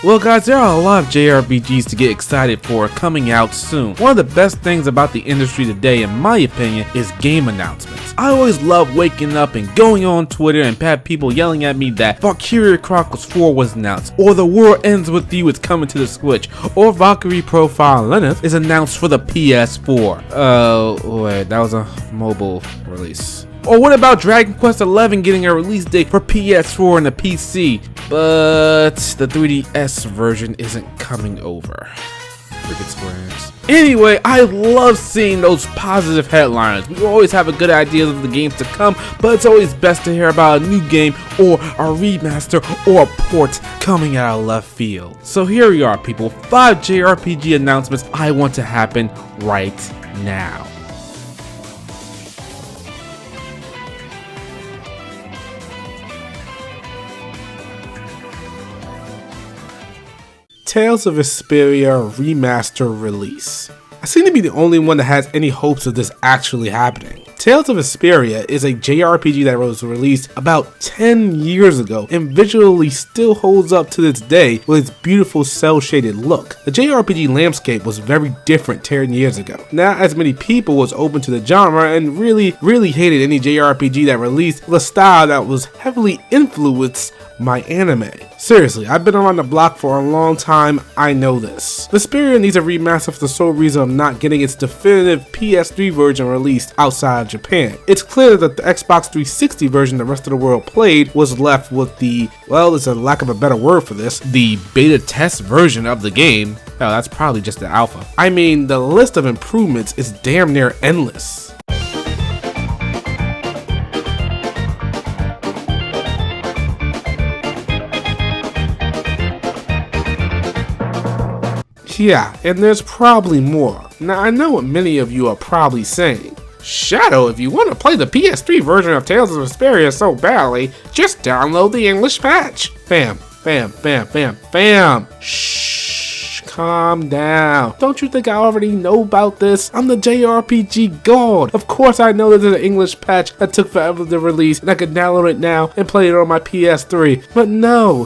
Well guys, there are a lot of JRPGs to get excited for coming out soon. One of the best things about the industry today, in my opinion, is game announcements. I always love waking up and going on Twitter and have people yelling at me that Valkyria Chronicles 4 was announced, or The World Ends With You is coming to the Switch, or Valkyrie Profile Lilith is announced for the PS4. Wait, that was a mobile release. Or what about Dragon Quest XI getting a release date for PS4 and the PC, but the 3DS version isn't coming over. Freaking Square Enix. Anyway, I love seeing those positive headlines. We always have a good idea of the games to come, but it's always best to hear about a new game or a remaster or a port coming out of left field. So here we are, people. 5 JRPG announcements I want to happen right now. Tales of Vesperia Remaster release. I seem to be the only one that has any hopes of this actually happening. Tales of Vesperia is a JRPG that was released about 10 years ago and visually still holds up to this day with its beautiful cel-shaded look. The JRPG landscape was very different 10 years ago. Not as many people was open to the genre and really hated any JRPG that released with a style that was heavily influenced by anime. Seriously, I've been around the block for a long time, I know this. Vesperia needs a remaster for the sole reason of not getting its definitive PS3 version released outside of Japan. It's clear that the Xbox 360 version the rest of the world played was left with the, well, there's a lack of a better word for this, the beta test version of the game. Hell, that's probably just the alpha. I mean, the list of improvements is damn near endless. Yeah, and there's probably more. Now I know what many of you are probably saying. Shadow, if you want to play the PS3 version of Tales of Vesperia so badly, just download the English patch. Fam. Shh, calm down. Don't you think I already know about this? I'm the JRPG god. Of course I know there's an English patch that took forever to release and I could download it now and play it on my PS3. But no,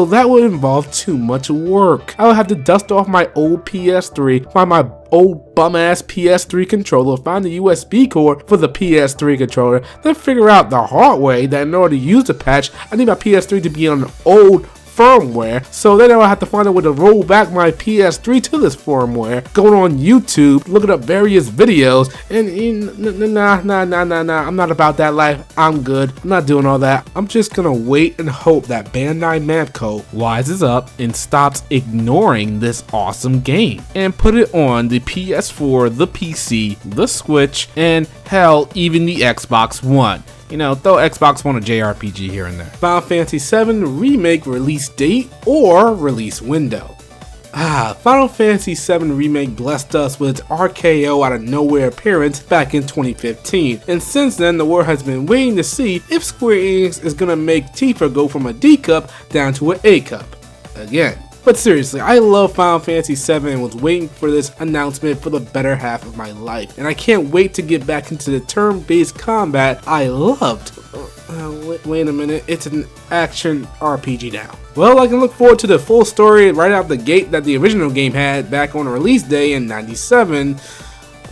that would involve too much work. I would have to dust off my old PS3, find my old bum-ass PS3 controller, find the USB cord for the PS3 controller, then figure out the hard way that in order to use the patch, I need my PS3 to be on an old firmware, so then I would have to find a way to roll back my PS3 to this firmware, going on YouTube, looking up various videos, and nah, I'm not about that life. I'm good. I'm not doing all that. I'm just gonna wait and hope that Bandai Namco wises up and stops ignoring this awesome game and put it on the PS4, the PC, the Switch, and hell, even the Xbox One. You know, throw Xbox One a JRPG here and there. Final Fantasy VII Remake release date or release window. Final Fantasy VII Remake blessed us with its RKO out of nowhere appearance back in 2015, and since then the world has been waiting to see if Square Enix is gonna make Tifa go from a D cup down to an A cup again. But seriously, I love Final Fantasy VII and was waiting for this announcement for the better half of my life. And I can't wait to get back into the turn-based combat I loved. Wait a minute, it's an action RPG now. Well, I can look forward to the full story right out the gate that the original game had back on release day in '97.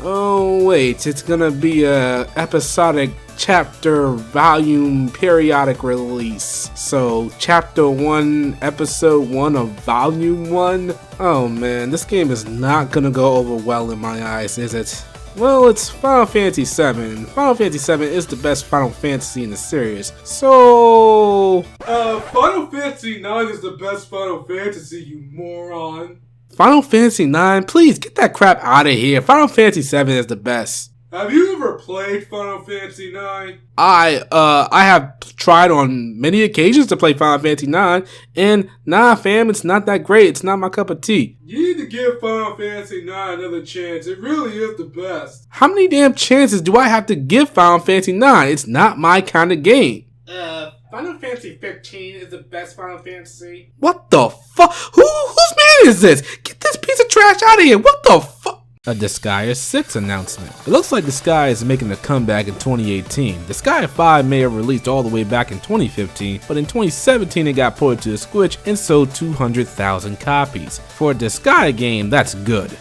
Oh wait, it's gonna be a episodic chapter volume periodic release. So chapter 1 episode 1 of volume 1. Oh man, this game is not gonna go over well in my eyes, is it? Well, it's Final Fantasy VII. Final Fantasy VII is the best Final Fantasy in the series. So Final Fantasy IX is the best Final Fantasy, you moron. Final Fantasy IX, please get that crap out of here. Final Fantasy VII is the best. Have you ever played Final Fantasy IX? I have tried on many occasions to play Final Fantasy IX, and nah fam, it's not that great. It's not my cup of tea. You need to give Final Fantasy IX another chance. It really is the best. How many damn chances do I have to give Final Fantasy IX? It's not my kind of game. Final Fantasy 15 is the best Final Fantasy. What the fuck? Whose man is this? Get this piece of trash out of here. What the fuck? A Disgaea 6 announcement. It looks like Disgaea is making a comeback in 2018. Disgaea 5 may have released all the way back in 2015, but in 2017 it got ported to the Switch and sold 200,000 copies. For a Disgaea game, that's good.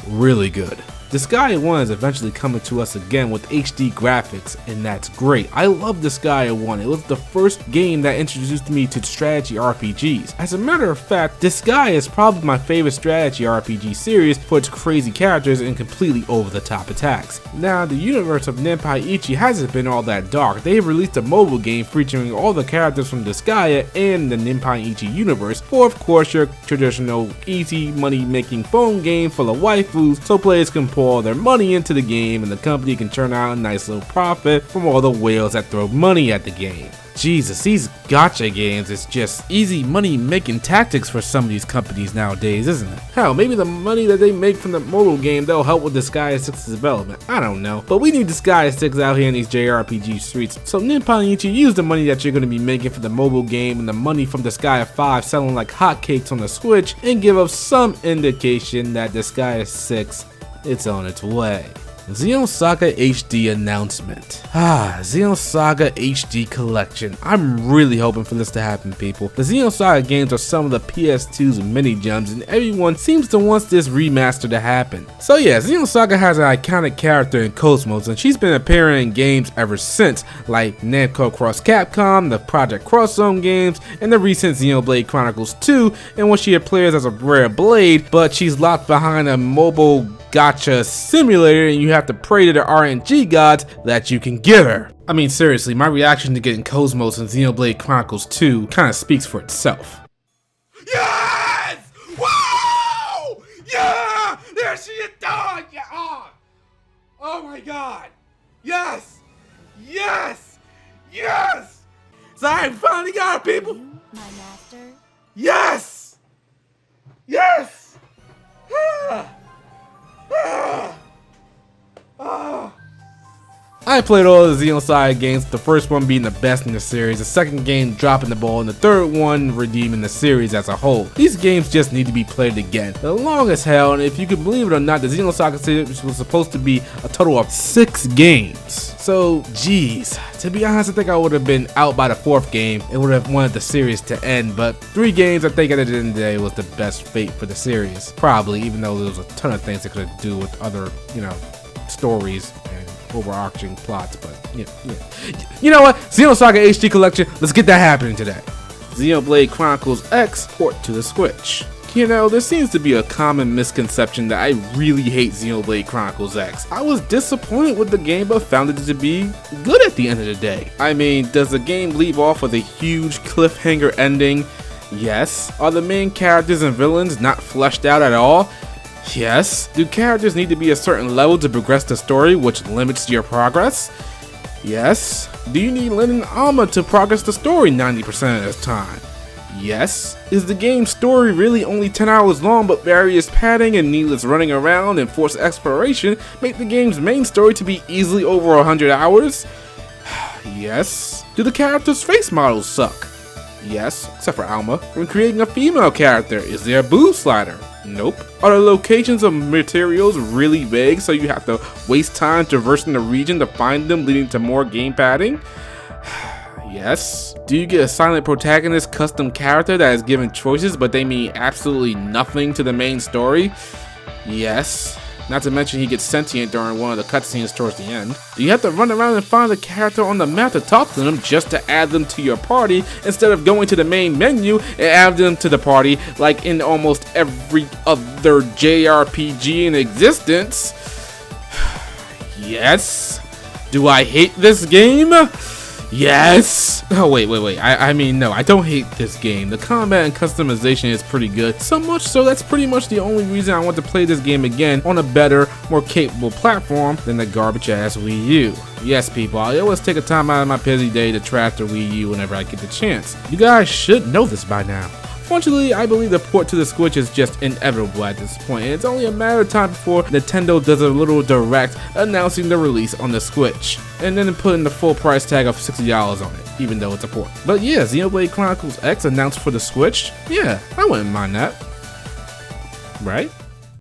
Really good. Disgaea 1 is eventually coming to us again with HD graphics, and that's great. I love Disgaea 1. It was the first game that introduced me to strategy RPGs. As a matter of fact, Disgaea is probably my favorite strategy RPG series for its crazy characters and completely over-the-top attacks. Now, the universe of Ninpai Ichi hasn't been all that dark. They have released a mobile game featuring all the characters from Disgaea and the Ninpai Ichi universe for, of course, your traditional easy money-making phone game full of waifus, so players can pour all their money into the game and the company can churn out a nice little profit from all the whales that throw money at the game. Jesus, these gacha games is just easy money making tactics for some of these companies nowadays, isn't it? Hell, maybe the money that they make from the mobile game, they'll help with Disgaea 6's development. I don't know. But we need Disgaea 6 out here in these JRPG streets. So Ninpai Ichi, use the money that you're going to be making for the mobile game and the money from Disgaea 5 selling like hotcakes on the Switch and give us some indication that Disgaea 6 it's on its way. Xenosaga HD announcement. Xenosaga HD collection. I'm really hoping for this to happen, people. The Xenosaga games are some of the PS2's mini gems and everyone seems to want this remaster to happen. So yeah, Xenosaga has an iconic character in Cosmos and she's been appearing in games ever since, like Namco Cross Capcom, the Project Cross Zone games, and the recent Xenoblade Chronicles 2, in which she appears as a rare blade, but she's locked behind a mobile gacha simulator and you have to pray to the RNG gods that you can get her. I mean, seriously, my reaction to getting Cosmos and Xenoblade Chronicles 2 kind of speaks for itself. Yes! Whoa! Yeah! There she is! Oh, yeah! Oh my god! Yes! Yes! Yes! So I finally got her, people! My master? Yes! Yes! I played all the Xenosaga games, the first one being the best in the series, the second game dropping the ball, and the third one redeeming the series as a whole. These games just need to be played again. They're long as hell, and if you can believe it or not, the Xenosaga series was supposed to be a total of 6 games. So, geez, to be honest, I think I would have been out by the 4th game and would have wanted the series to end, but 3 games I think at the end of the day was the best fate for the series. Probably, even though there was a ton of things they could do with other, stories and overarching plots, but you know what? Xenosaga HD collection, let's get that happening today. Xenoblade Chronicles X port to the Switch. There seems to be a common misconception that I really hate Xenoblade Chronicles X. I was disappointed with the game but found it to be good at the end of the day. I mean, does the game leave off with a huge cliffhanger ending? Yes. Are the main characters and villains not fleshed out at all? Yes. Do characters need to be a certain level to progress the story, which limits your progress? Yes. Do you need linen armor to progress the story 90% of the time? Yes. Is the game's story really only 10 hours long, but various padding and needless running around and forced exploration make the game's main story to be easily over 100 hours? Yes. Do the characters' face models suck? Yes, except for Alma. When creating a female character, is there a boob slider? Nope. Are the locations of materials really vague so you have to waste time traversing the region to find them, leading to more game padding? Yes. Do you get a silent protagonist custom character that is given choices but they mean absolutely nothing to the main story? Yes. Not to mention he gets sentient during one of the cutscenes towards the end. Do you have to run around and find the character on the map to talk to them just to add them to your party instead of going to the main menu and add them to the party like in almost every other JRPG in existence? Yes. Do I hate this game? Yes! Oh, wait. I mean, no, I don't hate this game. The combat and customization is pretty good. So much so that's pretty much the only reason I want to play this game again on a better, more capable platform than the garbage-ass Wii U. Yes, people, I always take a time out of my busy day to trash the Wii U whenever I get the chance. You guys should know this by now. Fortunately, I believe the port to the Switch is just inevitable at this point, and it's only a matter of time before Nintendo does a little direct announcing the release on the Switch, and then putting the full price tag of $60 on it, even though it's a port. But yeah, Xenoblade Chronicles X announced for the Switch, yeah, I wouldn't mind that. Right?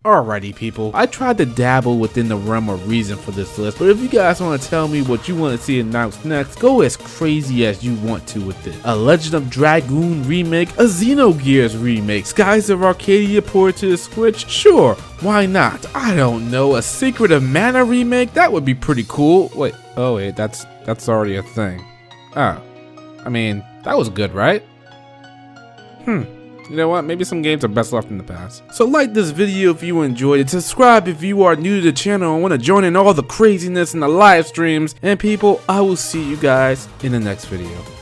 Alrighty people, I tried to dabble within the realm of reason for this list, but if you guys want to tell me what you want to see announced next, go as crazy as you want to with it. A Legend of Dragoon remake, a Xenogears remake, Skies of Arcadia port to the Switch, sure, why not? I don't know, a Secret of Mana remake, that would be pretty cool. Wait, oh wait, that's already a thing. Oh, I mean, that was good, right? You know what, maybe some games are best left in the past. So like this video if you enjoyed it, subscribe if you are new to the channel and want to join in all the craziness in the live streams, and people, I will see you guys in the next video.